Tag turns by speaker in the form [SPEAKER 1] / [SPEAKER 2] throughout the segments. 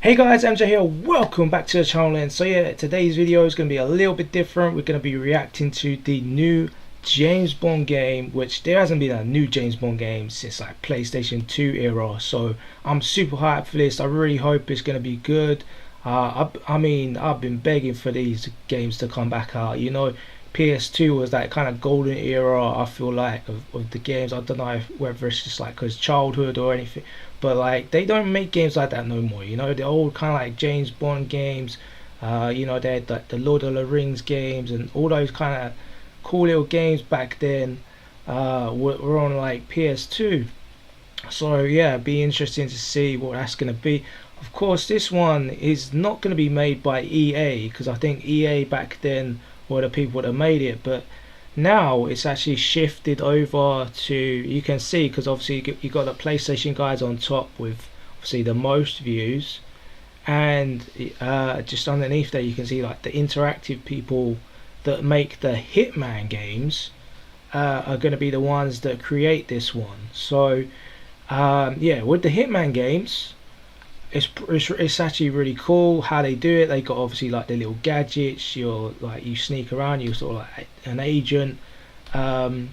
[SPEAKER 1] Hey guys, MJ here, welcome back to the channel. And so yeah, today's video is going to be a little bit different. We're going to be reacting to the new James Bond game, which there hasn't been a new James Bond game since like PlayStation 2 era. So I'm super hyped for this. I really hope it's going to be good. I mean, I've been begging for these games to come back out. You know, PS2 was that kind of golden era, I feel like, of the games. I don't know whether it's just like because childhood or anything, but like they don't make games like that no more. You know, the old kind of like James Bond games, you know, they had the Lord of the Rings games and all those kind of cool little games back then were on like PS2. So yeah, be interesting to see what that's going to be. Of course, this one is not going to be made by EA, because I think EA back then were the people that made it, but now it's actually shifted over to, you can see, because obviously you got the PlayStation guys on top with obviously the most views, and just underneath there you can see like the interactive people that make the Hitman games are going to be the ones that create this one. So yeah, with the Hitman games, it's actually really cool how they do it. They got obviously like the little gadgets. You're like, you sneak around, you're sort of like an agent, and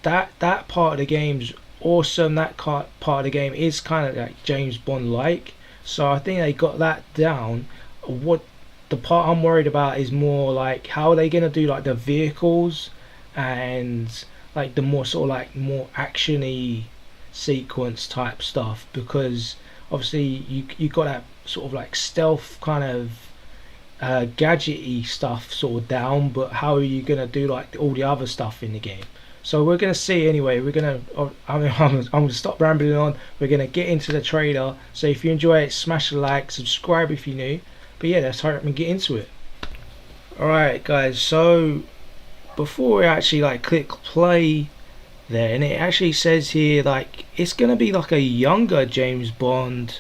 [SPEAKER 1] that part of the game's awesome. That part of the game is kind of like James Bond like, so I think they got that down. What the part I'm worried about is more like how are they gonna do like the vehicles and like the more sort of like more actiony sequence type stuff, because obviously you got that sort of like stealth kind of gadgety stuff sort of down, but how are you gonna do like all the other stuff in the game? So we're gonna see anyway. We're gonna I'm gonna stop rambling on. We're gonna get into the trailer. So if you enjoy it, smash a like, subscribe if you're new. But yeah, let's hurry up and get into it. Alright guys, so before we actually like click play there, and it actually says here like it's gonna be like a younger James Bond,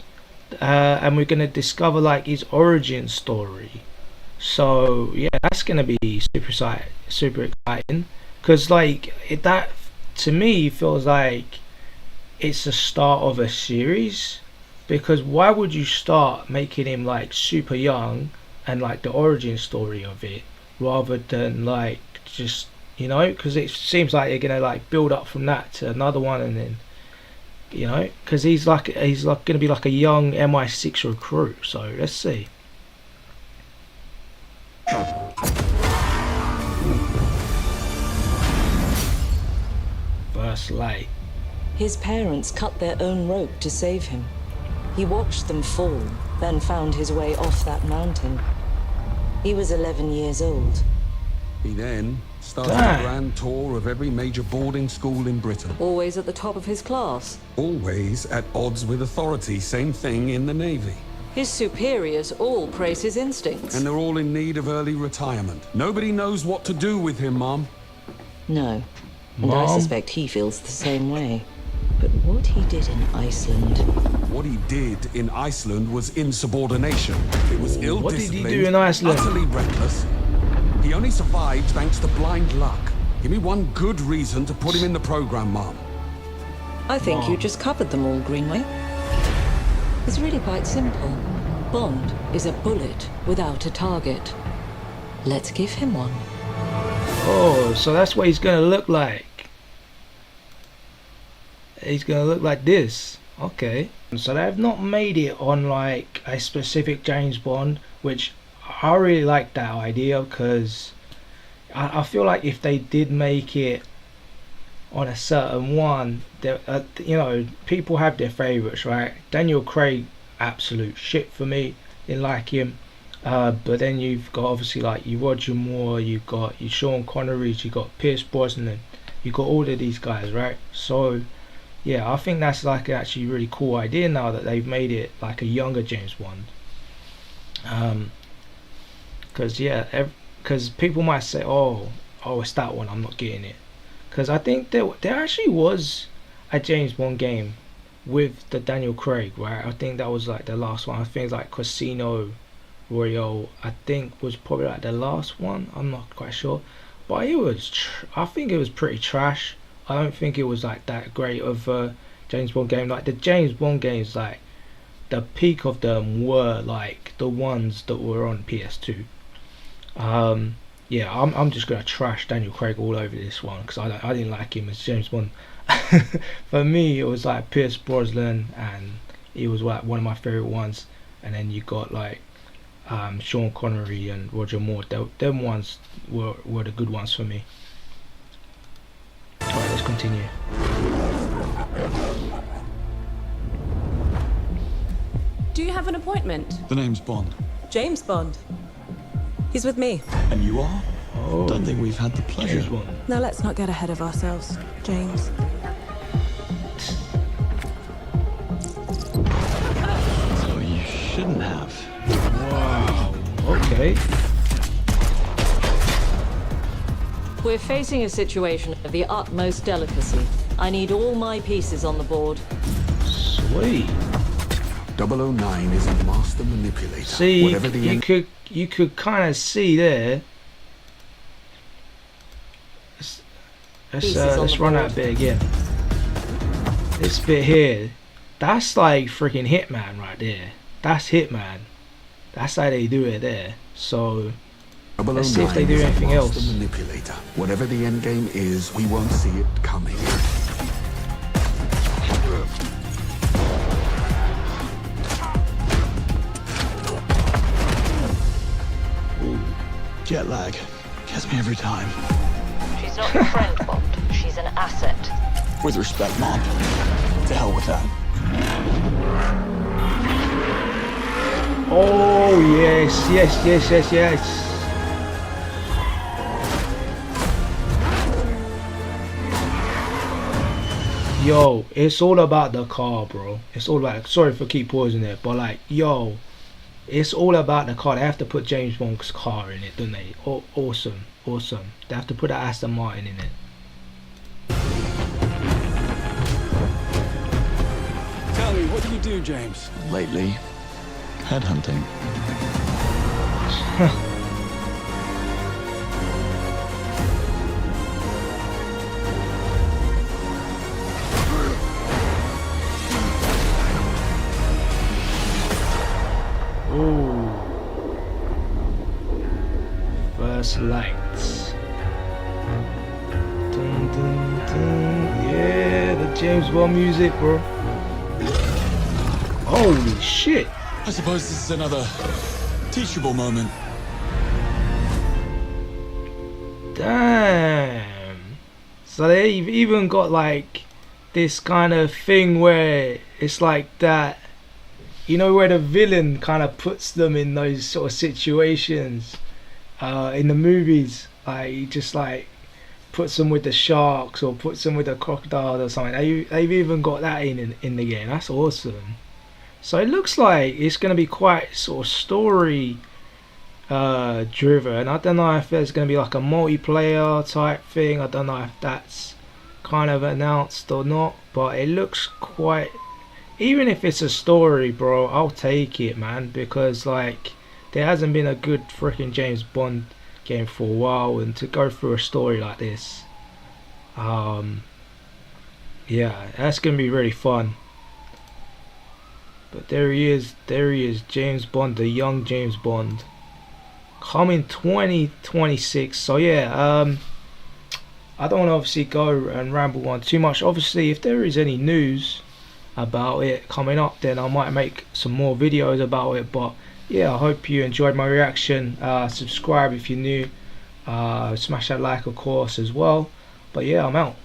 [SPEAKER 1] and we're gonna discover like his origin story. So yeah, that's gonna be super exciting, because like that to me feels like it's the start of a series. Because why would you start making him like super young and like the origin story of it, rather than like just, you know, because it seems like they're gonna like build up from that to another one, and then, you know, because he's like gonna be like a young MI6 recruit. So let's see. First light.
[SPEAKER 2] His parents cut their own rope to save him. He watched them fall, then found his way off that mountain. He was 11 years old.
[SPEAKER 3] He then started a grand tour of every major boarding school in Britain.
[SPEAKER 2] Always at the top of his class.
[SPEAKER 3] Always at odds with authority, same thing in the Navy.
[SPEAKER 2] His superiors all praise his instincts.
[SPEAKER 3] And they're all in need of early retirement. Nobody knows what to do with him, Mom.
[SPEAKER 2] No, and I suspect he feels the same way. But what he did in Iceland...
[SPEAKER 3] What he did in Iceland was insubordination. It was ill-disciplined,
[SPEAKER 1] what did he do in Iceland?
[SPEAKER 3] Utterly reckless. He only survived thanks to blind luck. Give me one good reason to put him in the program, Mom.
[SPEAKER 2] I think you just covered them all, Greenway. It's really quite simple. Bond is a bullet without a target. Let's give him one.
[SPEAKER 1] Oh, so that's what he's gonna look like. He's gonna look like this. Okay. So they have not made it on like a specific James Bond, which I really like that idea, because I feel like if they did make it on a certain one, you know, people have their favorites, right? Daniel Craig, absolute shit for me. Didn't like him. But then you've got obviously like you Roger Moore, you got you Sean Connery, you got Pierce Brosnan, you got all of these guys, right? So yeah, I think that's like actually a really cool idea now that they've made it like a younger James Bond. Because yeah, because people might say, oh, it's that one, I'm not getting it. Because I think there actually was a James Bond game with the Daniel Craig, right? I think that was like the last one. I think like Casino Royale, I think was probably like the last one. I'm not quite sure, but it was I think it was pretty trash. I don't think it was like that great of a James Bond game. Like the James Bond games, like the peak of them were like the ones that were on PS2. Yeah, I'm just gonna trash Daniel Craig all over this one because I didn't like him as James Bond. For me, it was like Pierce Brosnan, and he was like one of my favorite ones. And then you got like Sean Connery and Roger Moore. Them ones were the good ones for me. Alright, let's continue.
[SPEAKER 4] Do you have an appointment?
[SPEAKER 5] The name's Bond.
[SPEAKER 4] James Bond. He's with me.
[SPEAKER 5] And you are?
[SPEAKER 1] Oh,
[SPEAKER 5] Don't think we've had the pleasure.
[SPEAKER 1] James Bond.
[SPEAKER 4] Now let's not get ahead of ourselves, James.
[SPEAKER 5] So you shouldn't have.
[SPEAKER 1] Wow. Okay.
[SPEAKER 2] We're facing a situation of the utmost delicacy. I need all my pieces on the board.
[SPEAKER 1] Sweet.
[SPEAKER 3] 009 is a master manipulator.
[SPEAKER 1] See,
[SPEAKER 3] Whatever the
[SPEAKER 1] you could kind of see there. Let's run that bit again. This bit here, that's like freaking Hitman right there. That's Hitman. That's how they do it there. So let's see if they do
[SPEAKER 3] is a
[SPEAKER 1] anything
[SPEAKER 3] master
[SPEAKER 1] else.
[SPEAKER 3] manipulator. Whatever the end game is, we won't see it coming.
[SPEAKER 5] Jet lag. Gets me every time.
[SPEAKER 2] She's not your friend, Bond. She's an asset.
[SPEAKER 5] With respect, Mom. To hell with that.
[SPEAKER 1] Oh yes, yes, yes, yes, yes. Yo, it's all about the car, bro. It's all about. Sorry for keep pausing there, but like, yo, it's all about the car. They have to put James Bond's car in it, don't they? Oh, awesome, awesome. They have to put that Aston Martin in it.
[SPEAKER 5] Tell me, what do you do, James? Lately, headhunting.
[SPEAKER 1] Ooh. First lights. Dun, dun, dun. Yeah, the James Bond music, bro. Holy shit.
[SPEAKER 5] I suppose this is another teachable moment.
[SPEAKER 1] Damn. So they've even got like this kind of thing where it's like that, you know, where the villain kind of puts them in those sort of situations in the movies. Like he just like puts them with the sharks or puts them with the crocodile or something. They've even got that in the game. That's awesome. So it looks like it's going to be quite sort of story driven. I don't know if there's going to be like a multiplayer type thing. I don't know if that's kind of announced or not, but it looks quite, even if it's a story, bro, I'll take it, man, because like there hasn't been a good freaking James Bond game for a while, and to go through a story like this, yeah, that's going to be really fun. But there he is, James Bond, the young James Bond, coming 2026. So yeah, I don't want to obviously go and ramble on too much. Obviously, if there is any news about it coming up, then I might make some more videos about it. But yeah, I hope you enjoyed my reaction. Subscribe if you're new, smash that like, of course, as well. But yeah, I'm out.